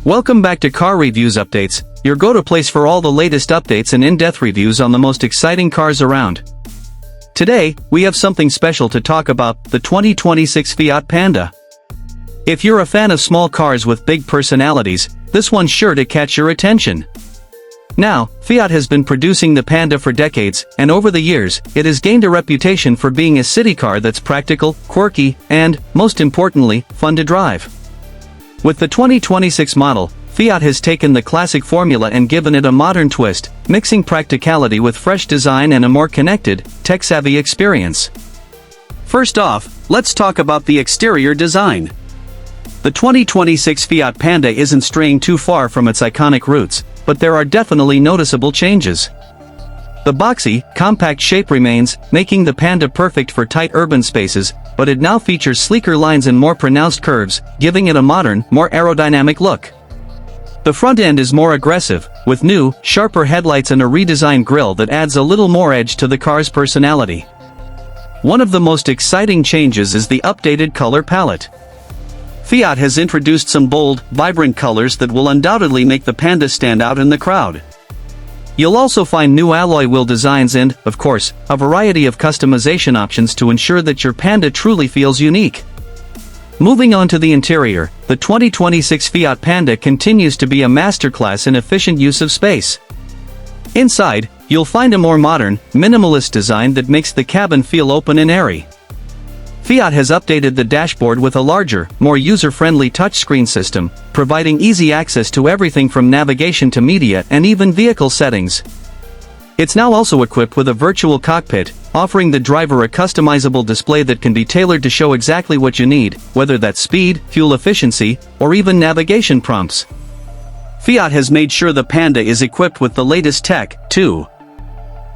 Welcome back to Car Reviews Updates, your go-to place for all the latest updates and in-depth reviews on the most exciting cars around. Today, we have something special to talk about, the 2026 Fiat Panda. If you're a fan of small cars with big personalities, this one's sure to catch your attention. Now, Fiat has been producing the Panda for decades, and over the years, it has gained a reputation for being a city car that's practical, quirky, and, most importantly, fun to drive. With the 2026 model, Fiat has taken the classic formula and given it a modern twist, mixing practicality with fresh design and a more connected, tech-savvy experience. First off, let's talk about the exterior design. The 2026 Fiat Panda isn't straying too far from its iconic roots, but there are definitely noticeable changes. The boxy, compact shape remains, making the Panda perfect for tight urban spaces, but it now features sleeker lines and more pronounced curves, giving it a modern, more aerodynamic look. The front end is more aggressive, with new, sharper headlights and a redesigned grille that adds a little more edge to the car's personality. One of the most exciting changes is the updated color palette. Fiat has introduced some bold, vibrant colors that will undoubtedly make the Panda stand out in the crowd. You'll also find new alloy wheel designs and, of course, a variety of customization options to ensure that your Panda truly feels unique. Moving on to the interior, the 2026 Fiat Panda continues to be a masterclass in efficient use of space. Inside, you'll find a more modern, minimalist design that makes the cabin feel open and airy. Fiat has updated the dashboard with a larger, more user-friendly touchscreen system, providing easy access to everything from navigation to media and even vehicle settings. It's now also equipped with a virtual cockpit, offering the driver a customizable display that can be tailored to show exactly what you need, whether that's speed, fuel efficiency, or even navigation prompts. Fiat has made sure the Panda is equipped with the latest tech, too.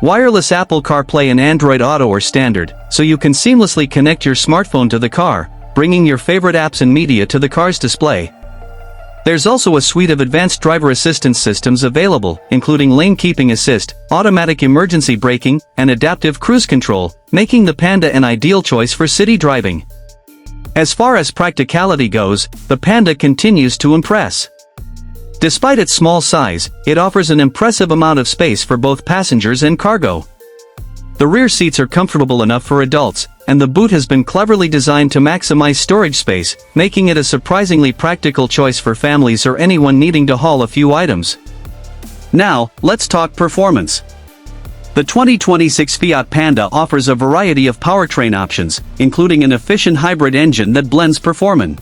Wireless Apple CarPlay and Android Auto are standard, so you can seamlessly connect your smartphone to the car, bringing your favorite apps and media to the car's display. There's also a suite of advanced driver assistance systems available, including lane keeping assist, automatic emergency braking, and adaptive cruise control, making the Panda an ideal choice for city driving. As far as practicality goes, the Panda continues to impress. Despite its small size, it offers an impressive amount of space for both passengers and cargo. The rear seats are comfortable enough for adults, and the boot has been cleverly designed to maximize storage space, making it a surprisingly practical choice for families or anyone needing to haul a few items. Now, let's talk performance. The 2026 Fiat Panda offers a variety of powertrain options, including an efficient hybrid engine that blends performance